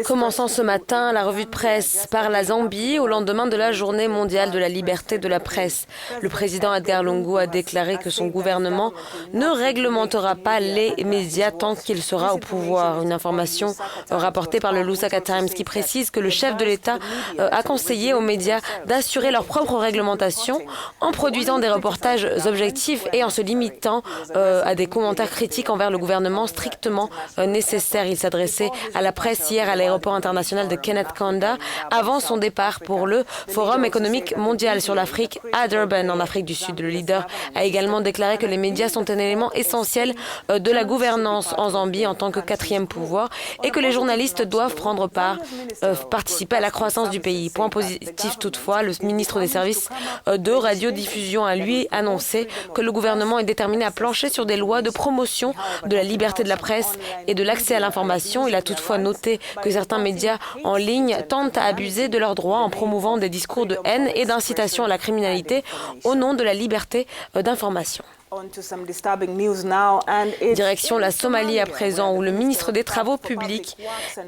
Commençant ce matin la revue de presse par la Zambie au lendemain de la Journée mondiale de la liberté de la presse. Le président Edgar Lungu a déclaré que son gouvernement ne réglementera pas les médias tant qu'il sera au pouvoir. Une information rapportée par le Lusaka Times qui précise que le chef de l'État a conseillé aux médias d'assurer leur propre réglementation en produisant des reportages objectifs et en se limitant à des commentaires critiques envers le gouvernement strictement nécessaires. Il s'adressait à la presse hier à l'aéroport international de Kenneth Kaunda avant son départ pour le Forum économique mondial sur l'Afrique à Durban en Afrique du Sud. Le leader a également déclaré que les médias sont un élément essentiel de la gouvernance en Zambie en tant que quatrième pouvoir et que les journalistes doivent participer à la croissance du pays. Point positif toutefois, le ministre des services de radiodiffusion a lui annoncé que le gouvernement est déterminé à plancher sur des lois de promotion de la liberté de la presse et de l'accès à l'information. Il a toutefois noté que certains médias en ligne tentent à abuser de leurs droits en promouvant des discours de haine et d'incitation à la criminalité au nom de la liberté d'information. Direction la Somalie à présent, où le ministre des Travaux publics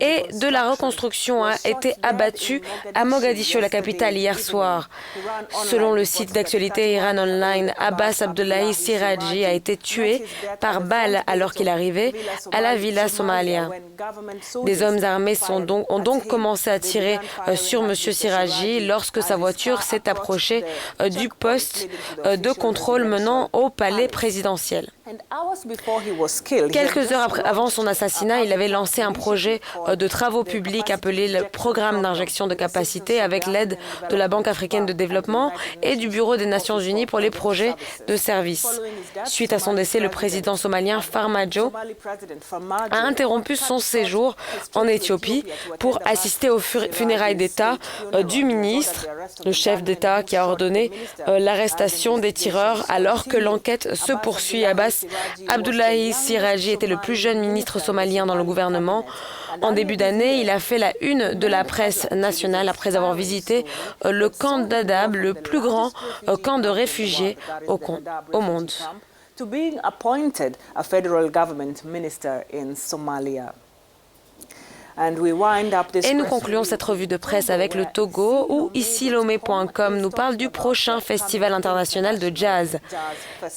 et de la reconstruction a été abattu à Mogadiscio, la capitale, hier soir. Selon le site d'actualité Iran Online, Abbas Abdullahi Siraji a été tué par balle alors qu'il arrivait à la Villa Somalia. Des hommes armés ont donc commencé à tirer sur M. Siraji lorsque sa voiture s'est approchée du poste de contrôle menant au palais présidentiel. Quelques heures avant son assassinat, il avait lancé un projet de travaux publics appelé le Programme d'injection de capacité avec l'aide de la Banque africaine de développement et du Bureau des Nations unies pour les projets de services. Suite à son décès, le président somalien Farmajo a interrompu son séjour en Éthiopie pour assister aux funérailles d'État du ministre, le chef d'État qui a ordonné l'arrestation des tireurs alors que l'enquête se poursuit. Abbas Abdullahi Siraji était le plus jeune ministre somalien dans le gouvernement. En début d'année, il a fait la une de la presse nationale après avoir visité le camp Dadaab, le plus grand camp de réfugiés au monde. Et nous concluons cette revue de presse avec le Togo, où ici-lomé.com nous parle du prochain festival international de jazz.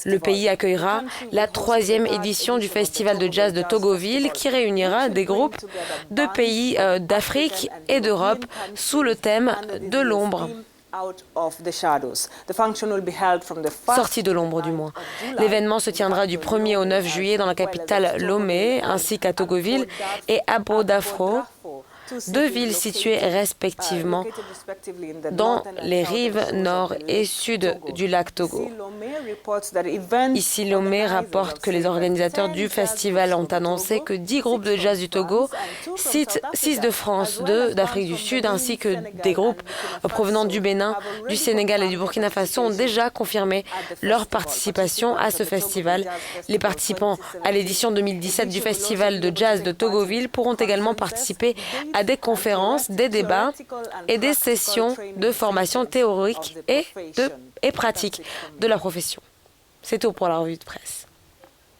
Le pays accueillera la 3e édition du festival de jazz de Togoville, qui réunira des groupes de pays d'Afrique et d'Europe sous le thème de l'ombre. Sortie de l'ombre du moins. L'événement se tiendra du 1er au 9 juillet dans la capitale Lomé, ainsi qu'à Togoville et à Bodafro, deux villes situées respectivement dans les rives nord et sud du lac Togo. Ici, Lomé rapporte que les organisateurs du festival ont annoncé que 10 groupes de jazz du Togo, 6 de France, 2 d'Afrique du Sud, ainsi que des groupes provenant du Bénin, du Sénégal et du Burkina Faso ont déjà confirmé leur participation à ce festival. Les participants à l'édition 2017 du festival de jazz de Togoville pourront également participer à des conférences, des débats et des sessions de formation théorique et pratique de la profession. C'est tout pour la revue de presse.